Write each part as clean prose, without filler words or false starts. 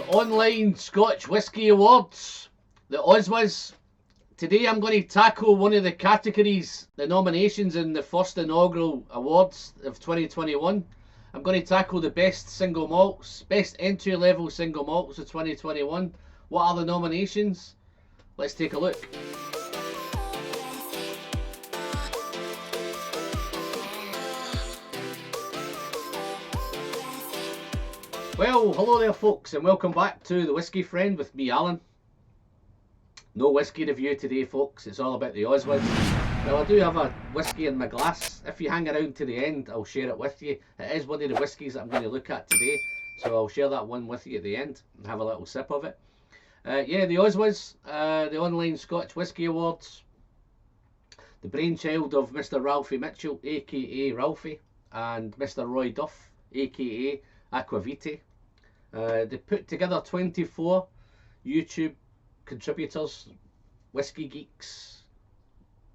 online Scotch Whisky Awards, the Ozmas. Today I'm going to tackle one of the categories, the nominations in the first inaugural awards of 2021. I'm going to tackle the best single malts, best entry level single malts of 2021. What are the nominations? Let's take a look. Well, hello there folks, and welcome back to The Whisky Friend with me, Alan. No whisky review today folks, it's all about the Ozmas. Well, I do have a whisky in my glass. If you hang around to the end, I'll share it with you. It is one of the whiskies that I'm going to look at today, so I'll share that one with you at the end and have a little sip of it. Yeah, the Ozmas, the online Scotch Whisky Awards, the brainchild of Mr. Ralphie Mitchell, aka Ralphie, and Mr. Roy Duff, aka Aquavite. They put together 24 YouTube contributors, whiskey geeks,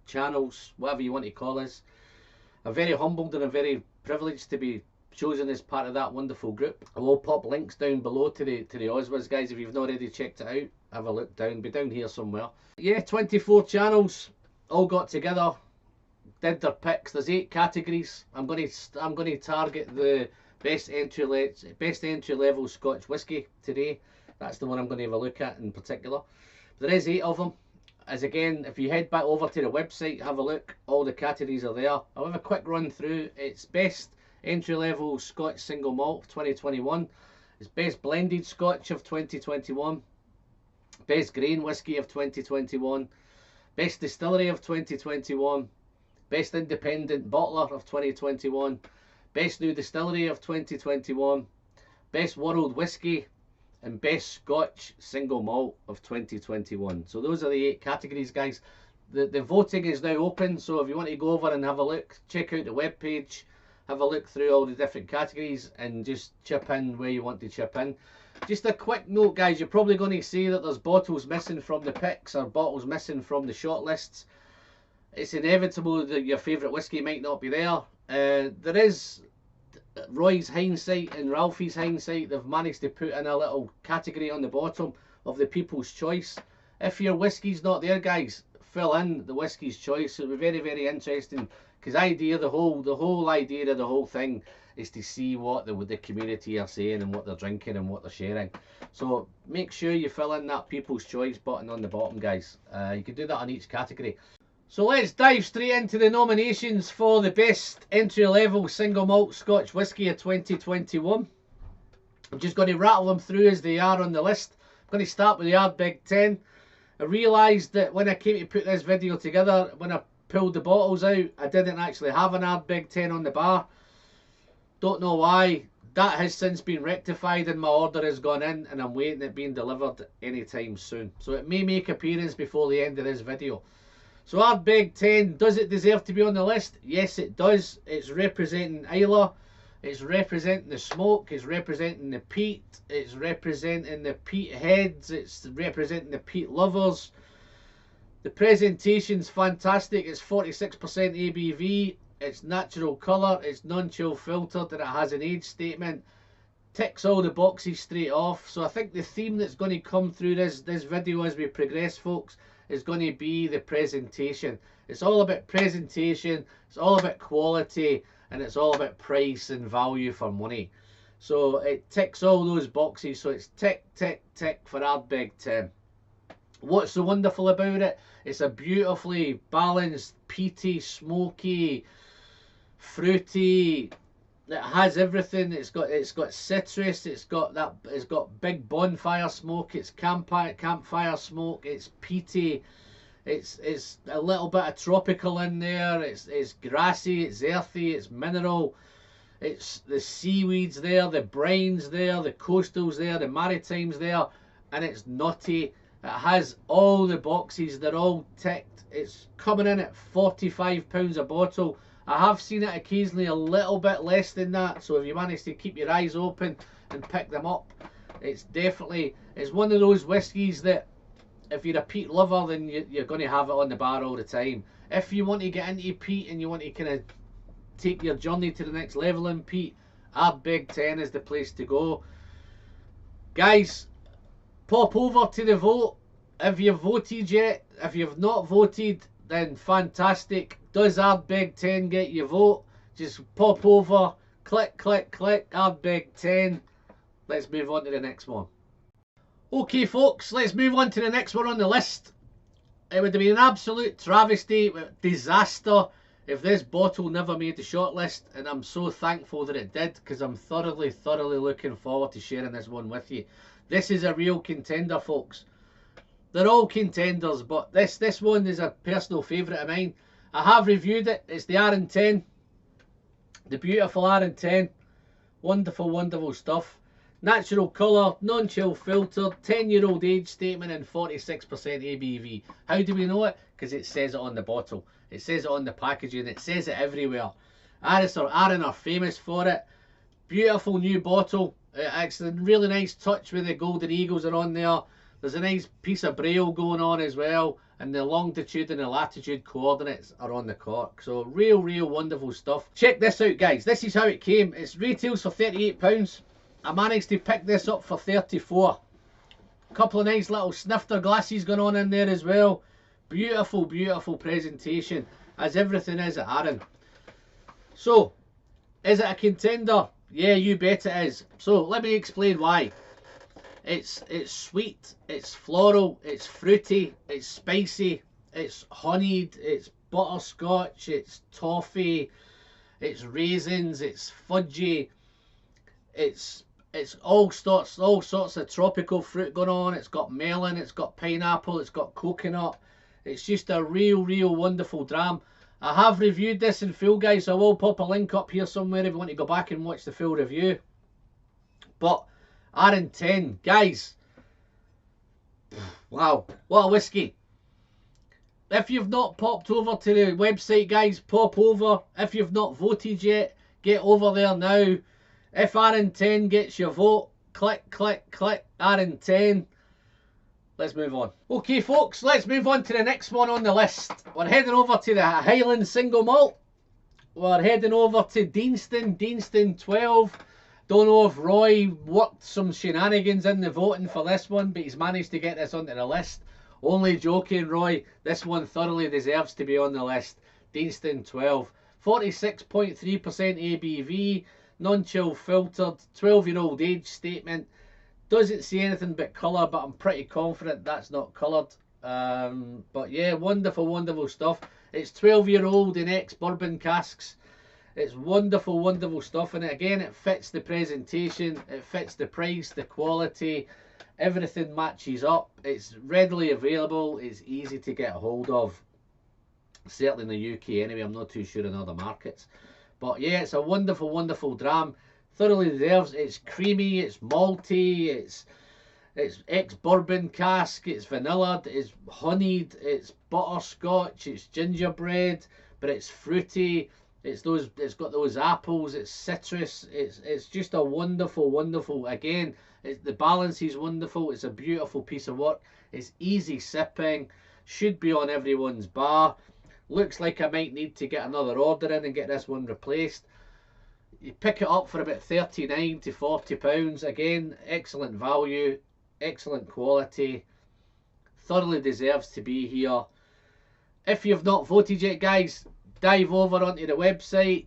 channels, whatever you want to call us. I'm very humbled and I'm very privileged to be chosen as part of that wonderful group. I will pop links down below to the Ozmas, guys. If you've not already checked it out, have a look down. Be down here somewhere. Yeah, 24 channels all got together, did their picks. There's 8 categories. I'm going to target the best entry level Scotch whisky today. That's the one I'm going to have a look at in particular. There is 8 of them. As again, if you head back over to the website, have a look. All the categories are there. I'll have a quick run through. It's best entry level Scotch single malt of 2021. It's best blended Scotch of 2021. Best grain whisky of 2021. Best distillery of 2021. Best independent bottler of 2021. Best new distillery of 2021. Best world whisky. And best Scotch single malt of 2021. So those are the 8 categories, guys. The voting is now open, so if you want to go over and have a look, check out the webpage, have a look through all the different categories and just chip in where you want to chip in. Just a quick note, guys, you're probably going to see that there's bottles missing from the picks or bottles missing from the shortlists. It's inevitable that your favourite whisky might not be there. There is Roy's hindsight and Ralphie's hindsight. They've managed to put in a little category on the bottom of the people's choice. If your whiskey's not there, guys, fill in the whiskey's choice. It'll be very, very interesting, because the whole idea of the whole thing is to see what the community are saying and what they're drinking and what they're sharing. So make sure you fill in that people's choice button on the bottom, guys. You can do that on each category. So let's dive straight into the nominations for the best entry-level single malt Scotch whisky of 2021. I'm just going to rattle them through as they are on the list. I'm going to start with the Ardbeg 10. I realised that when I came to put this video together, when I pulled the bottles out, I didn't actually have an Ardbeg 10 on the bar. Don't know why. That has since been rectified and my order has gone in and I'm waiting it being delivered anytime soon. So it may make appearance before the end of this video. So Ardbeg 10, does it deserve to be on the list? Yes, it does. It's representing Islay, it's representing the smoke, it's representing the peat, it's representing the peat heads, it's representing the peat lovers. The presentation's fantastic. It's 46% ABV, it's natural colour, it's non-chill filtered, and it has an age statement. Ticks all the boxes straight off. So I think the theme that's going to come through this video as we progress, folks, is going to be the presentation. It's all about presentation, it's all about quality, and it's all about price and value for money. So it ticks all those boxes. So it's tick, tick, tick for Ardbeg 10. What's so wonderful about it? It's a beautifully balanced, peaty, smoky, fruity. It has everything. It's got citrus. It's got big bonfire smoke. It's campfire smoke. It's peaty. It's a little bit of tropical in there. It's grassy. It's earthy. It's mineral. It's the seaweeds there, the brines there, the coastals there, the maritimes there, and it's nutty. It has all the boxes. They're all ticked. It's coming in at £45 a bottle. I have seen it occasionally a little bit less than that, so if you manage to keep your eyes open and pick them up, it's one of those whiskies that if you're a peat lover, then you're going to have it on the bar all the time. If you want to get into peat and you want to kind of take your journey to the next level in peat, Ardbeg 10 is the place to go. Guys, pop over to the vote if you've voted yet. If you've not voted, then fantastic. Does Ardbeg 10 get your vote? Just pop over, click, Ardbeg 10. Let's move on to the next one. Okay folks, let's move on to the next one on the list. It would have been an absolute travesty, disaster, if this bottle never made the shortlist, and I'm so thankful that it did, because I'm thoroughly looking forward to sharing this one with you. This is a real contender, folks. They're all contenders, but this one is a personal favourite of mine. I have reviewed it. It's the Arran 10. The beautiful Arran 10. Wonderful stuff. Natural colour, non-chill filtered, 10-year-old age statement and 46% ABV. How do we know it? Because it says it on the bottle. It says it on the packaging. It says it everywhere. Arran are famous for it. Beautiful new bottle. It's a really nice touch with the golden eagles are on there. There's a nice piece of braille going on as well. And the longitude and the latitude coordinates are on the cork. So real wonderful stuff. Check this out, guys. This is how it came. It retails for £38. I managed to pick this up for 34. A couple of nice little snifter glasses going on in there as well. Beautiful presentation, as everything is at Arran. So, is it a contender? Yeah, you bet it is. So let me explain why. It's sweet, it's floral, it's fruity, it's spicy, it's honeyed, it's butterscotch, it's toffee, it's raisins, it's fudgy, it's all sorts of tropical fruit going on. It's got melon, it's got pineapple, it's got coconut. It's just a real wonderful dram. I have reviewed this in full, guys, so I will pop a link up here somewhere if you want to go back and watch the full review. But Arran 10, guys, wow, what a whiskey. If you've not popped over to the website, guys, pop over. If you've not voted yet, get over there now. If Arran 10 gets your vote, click Arran 10. Let's move on. Okay folks, let's move on to the next one on the list. We're heading over to the Highland single malt. We're heading over to Deanston 12. Don't know if Roy worked some shenanigans in the voting for this one, but he's managed to get this onto the list. Only joking, Roy. This one thoroughly deserves to be on the list. Deanston 12. 46.3% ABV. Non-chill filtered. 12-year-old age statement. Doesn't see anything but colour, but I'm pretty confident that's not coloured. But yeah, wonderful stuff. It's 12-year-old in ex-bourbon casks. It's wonderful stuff, and again, it fits the presentation, it fits the price, the quality, everything matches up. It's readily available, it's easy to get a hold of, certainly in the UK anyway. I'm not too sure in other markets, but yeah, it's a wonderful dram. Thoroughly deserves. It's creamy, it's malty, it's ex-bourbon cask, it's vanilla, it's honeyed, it's butterscotch, it's gingerbread, but it's fruity. It's got those apples, it's citrus, it's just a wonderful, again, the balance is wonderful. It's a beautiful piece of work. It's easy sipping, should be on everyone's bar. Looks like I might need to get another order in and get this one replaced. You pick it up for about £39 to £40. Again, excellent value, excellent quality, thoroughly deserves to be here. If you've not voted yet, guys, dive over onto the website,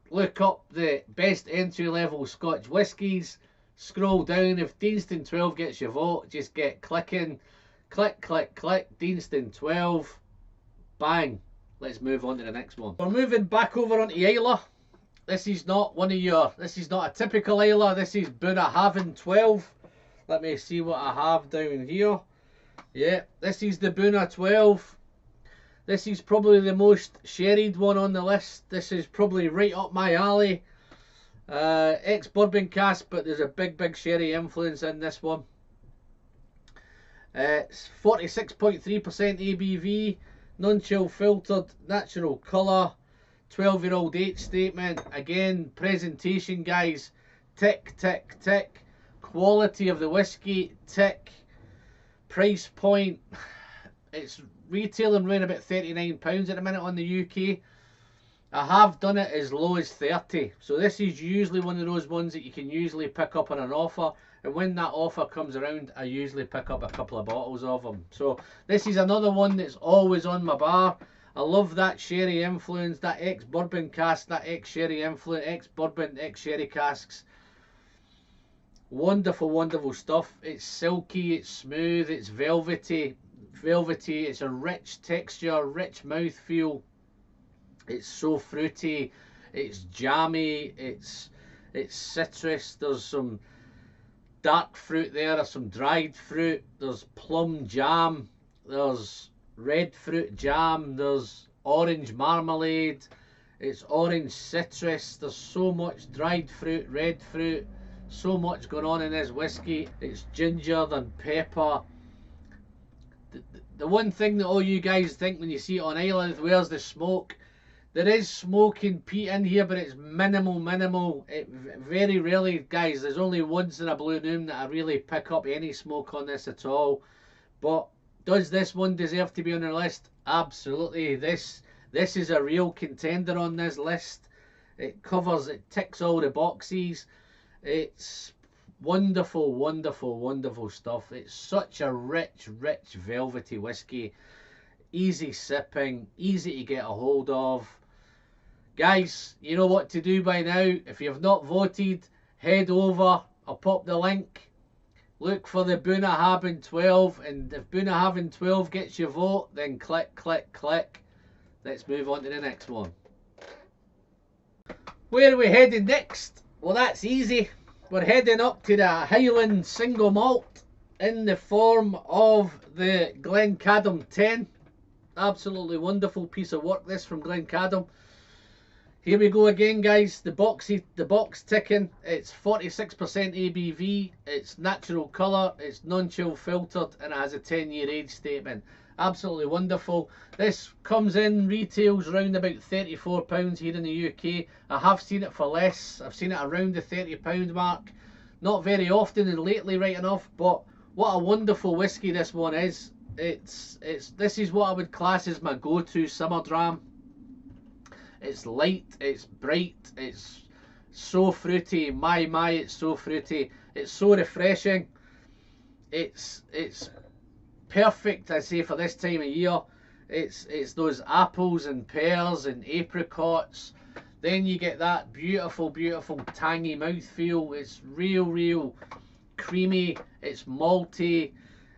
look up the best entry-level Scotch whiskies, scroll down. If Deanston 12 gets your vote, just get clicking. Click, Deanston 12. Bang. Let's move on to the next one. We're moving back over onto Islay. This is not a typical Islay. This is Bunnahabhain 12. Let me see what I have down here. Yeah, this is the Bunna 12. This is probably the most sherried one on the list. This is probably right up my alley. Ex-bourbon cask, but there's a big sherry influence in this one. It's 46.3% ABV, non-chill filtered, natural colour, 12-year-old age statement. Again, presentation, guys, tick. Quality of the whiskey, tick. Price point, it's retailing around about £39 at the minute on the UK. I have done it as low as 30. So this is usually one of those ones that you can usually pick up on an offer. and when that offer comes around, I usually pick up a couple of bottles of them. So this is another one that's always on my bar. I love that sherry influence, that ex-bourbon cask, that ex-sherry influence, ex-bourbon, ex-sherry casks. Wonderful, wonderful stuff. It's silky, it's smooth, it's velvety. It's a rich texture, rich mouthfeel. It's so fruity, it's jammy, it's citrus. There's some dark fruit there's some dried fruit, there's plum jam, there's red fruit jam, there's orange marmalade, it's orange citrus. There's so much dried fruit, red fruit, so much going on in this whiskey. It's ginger and pepper. The one thing that all you guys think when you see it on Highland, where's the smoke? There is smoke and peat in here, but it's minimal. Very rarely, guys, there's only once in a blue moon that I really pick up any smoke on this at all. But does this one deserve to be on the list? Absolutely. This is a real contender on this list. It ticks all the boxes. It's wonderful, wonderful stuff. It's such a rich, velvety whiskey. Easy sipping, easy to get a hold of. Guys, you know what to do by now. If you've not voted, head over. I'll pop the link. Look for the Bunnahabhain 12, and if Bunnahabhain 12 gets your vote, then click. Let's move on to the next one. Where are we heading next? Well, that's easy. We're heading up to the Highland single malt in the form of the Glencadam 10. Absolutely wonderful piece of work this from Glencadam. Here we go again, guys. The box ticking. It's 46% ABV. It's natural colour. It's non-chill filtered, and it has a 10-year age statement. Absolutely wonderful. This comes in retails around about £34 here in the UK. I have seen it for less. I've seen it around the £30 mark. Not very often and lately, right enough. But what a wonderful whiskey this one is. This is what I would class as my go-to summer dram. It's light, it's bright, it's so fruity. My, it's so fruity. It's so refreshing. It's perfect, I say, for this time of year. It's those apples and pears and apricots. Then you get that beautiful tangy mouthfeel. It's real creamy. It's malty.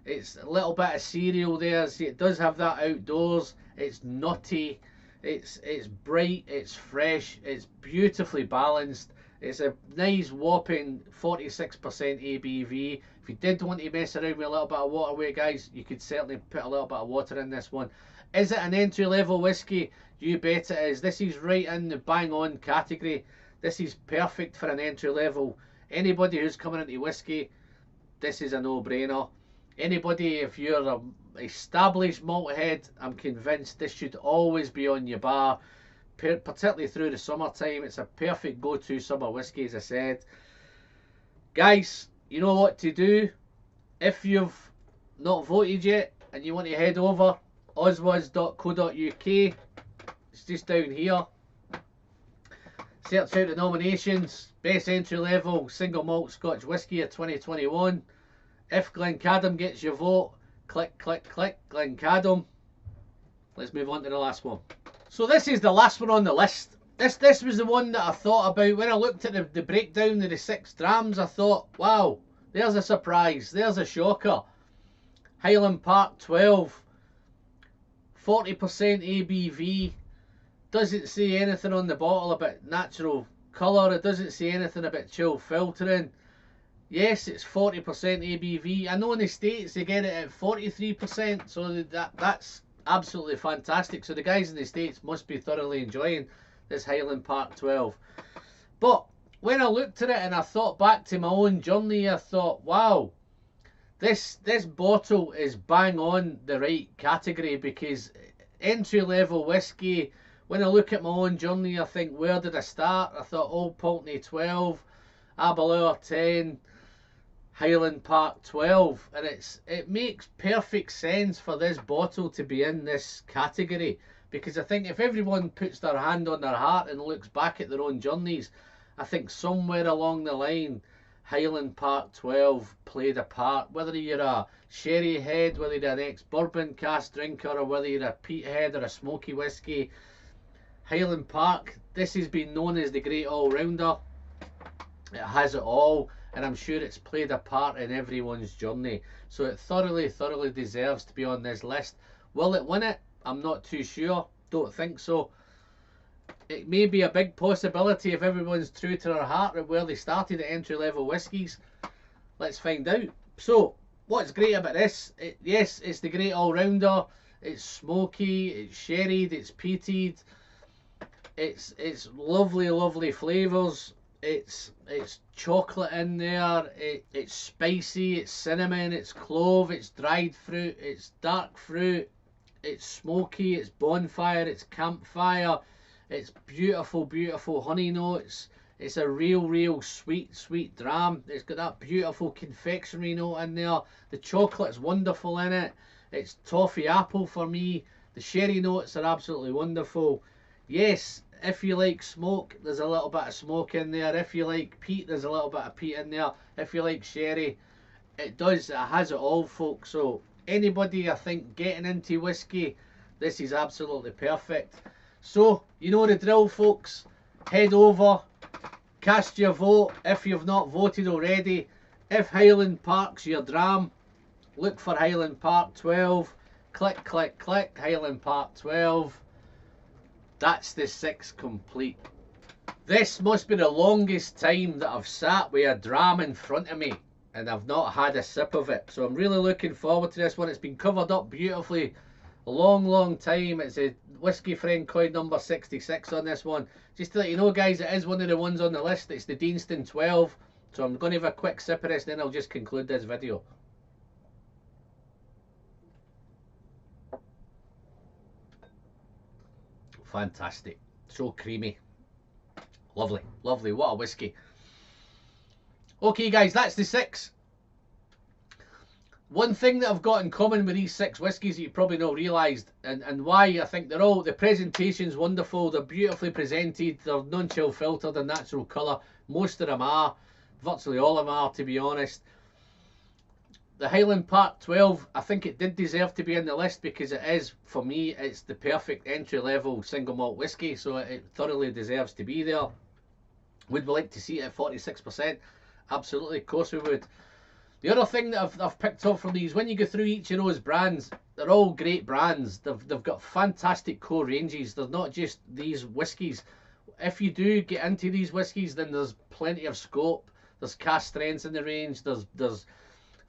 It's a little bit of cereal there. See, it does have that outdoors. It's nutty. It's bright. It's fresh. It's beautifully balanced. It's a nice whopping 46% ABV. If you did want to mess around with a little bit of water weight, guys, you could certainly put a little bit of water in this one. Is it an entry level whiskey? You bet it is. This is right in the bang on category. This is perfect for an entry level. Anybody who's coming into whiskey, this is a no-brainer. Anybody, if you're an established malt head, I'm convinced this should always be on your bar, particularly through the summertime. It's a perfect go-to summer whiskey, as I said. Guys, you know what to do. If you've not voted yet and you want to head over, ozmas.co.uk, it's just down here. Search out the nominations. Best entry level single malt Scotch whisky of 2021. If Glencadam gets your vote, click Glencadam. Let's move on to the last one. So this is the last one on the list. This was the one that I thought about when I looked at the breakdown of the 6 drams. I thought, wow, there's a surprise, there's a shocker. Highland Park 12, 40% ABV. Doesn't say anything on the bottle about natural colour. It doesn't say anything about chill filtering. Yes, it's 40% ABV. I know in the States they get it at 43%, so that's absolutely fantastic. So the guys in the States must be thoroughly enjoying this Highland Park 12. But when I looked at it and I thought back to my own journey, I thought, wow, this bottle is bang on the right category, because entry level whiskey, when I look at my own journey, I think, where did I start? I thought Old Pulteney 12, Aberlour 10, Highland Park 12, and it makes perfect sense for this bottle to be in this category, because I think if everyone puts their hand on their heart and looks back at their own journeys, I think somewhere along the line Highland Park 12 played a part. Whether you're a sherry head, whether you're an ex-bourbon cask drinker, or whether you're a peat head or a smoky whiskey, Highland Park, this has been known as the great all-rounder. It has it all, and I'm sure it's played a part in everyone's journey. So it thoroughly deserves to be on this list. Will it win it? I'm not too sure. Don't think so. It may be a big possibility if everyone's true to their heart at where they started at entry-level whiskies. Let's find out. So, what's great about this? Yes, it's the great all-rounder. It's smoky, it's sherried, it's peated. It's lovely flavours. It's chocolate in there. It's spicy. It's cinnamon. It's clove. It's dried fruit. It's dark fruit. It's smoky. It's bonfire. It's campfire. It's beautiful honey notes. It's a real sweet dram. It's got that beautiful confectionery note in there. The chocolate's wonderful in it. It's toffee apple for me. The sherry notes are absolutely wonderful. Yes, if you like smoke, there's a little bit of smoke in there. If you like peat, there's a little bit of peat in there. If you like sherry, it has it all, folks. So anybody, I think, getting into whiskey, this is absolutely perfect. So you know the drill, folks. Head over, cast your vote if you've not voted already. If Highland Park's your dram, look for Highland Park 12. Click Highland Park 12. That's the 6 complete. This must be the longest time that I've sat with a dram in front of me and I've not had a sip of it. So I'm really looking forward to this one. It's been covered up beautifully a long time. It's a Whiskey Friend coin number 66 on this one. Just to let you know, guys, it is one of the ones on the list. It's the Deanston 12. So I'm going to have a quick sip of this, then I'll just conclude this video. Fantastic. So creamy. Lovely. What a whiskey. Okay, guys, that's the 6. One thing that I've got in common with these 6 whiskies that you probably not realised, and why I think they're all, the presentation's wonderful, they're beautifully presented, they're non-chill filtered and natural colour. Most of them are. Virtually all of them are, to be honest. The Highland Park 12, I think it did deserve to be in the list because it is, for me, it's the perfect entry-level single malt whiskey, so it thoroughly deserves to be there. Would we like to see it at 46%? Absolutely, of course we would. The other thing that I've picked up from these, when you go through each of those brands, they're all great brands. They've got fantastic core ranges. They're not just these whiskies. If you do get into these whiskies, then there's plenty of scope. There's cask strengths in the range. There's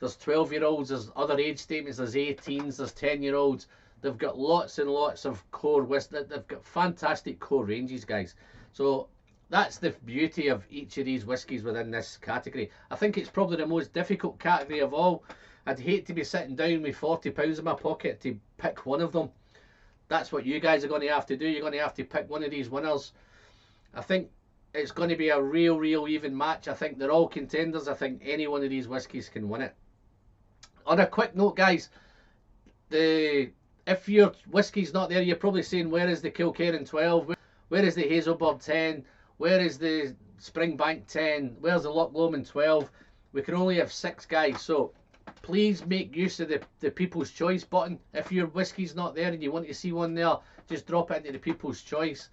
12-year-olds, there's other age statements, there's 18s, there's 10-year-olds. They've got lots and lots of core whiskey. They've got fantastic core ranges, guys. So that's the beauty of each of these whiskies within this category. I think it's probably the most difficult category of all. I'd hate to be sitting down with £40 in my pocket to pick one of them. That's what you guys are going to have to do. You're going to have to pick one of these winners. I think it's going to be a real even match. I think they're all contenders. I think any one of these whiskies can win it. On a quick note, guys, if your whiskey's not there, you're probably saying, where is the Kilkerran 12? Where is the Hazelbird 10? Where is the Springbank 10? Where's the Loch Lomond 12? We can only have 6, guys, so please make use of the People's Choice button. If your whiskey's not there and you want to see one there, just drop it into the People's Choice.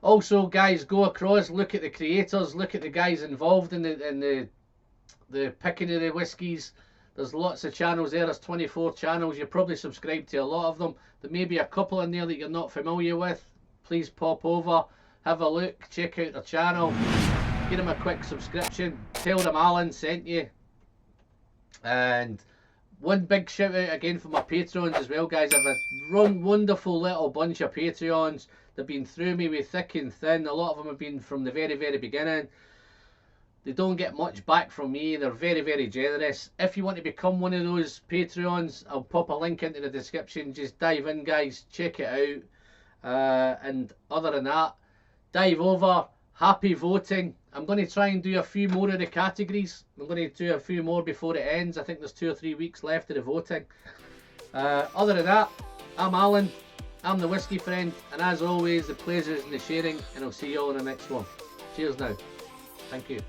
Also, guys, go across, look at the creators, look at the guys involved in the picking of the whiskies. There's lots of channels there. There's 24 channels. You're probably subscribed to a lot of them. There may be a couple in there that you're not familiar with. Please pop over, have a look, check out their channel, give them a quick subscription, tell them Alan sent you. And one big shout out again for my Patreons as well, guys. I have a wonderful little bunch of Patreons. They've been through me with thick and thin. A lot of them have been from the very beginning. They don't get much back from me. They're very generous. If you want to become one of those Patreons, I'll pop a link into the description. Just dive in, guys. Check it out. And other than that, dive over. Happy voting. I'm going to try and do a few more of the categories. I'm going to do a few more before it ends. I think there's 2 or 3 weeks left of the voting. Other than that, I'm Alan. I'm the Whiskey Friend. And as always, the pleasure is in the sharing. And I'll see you all in the next one. Cheers now. Thank you.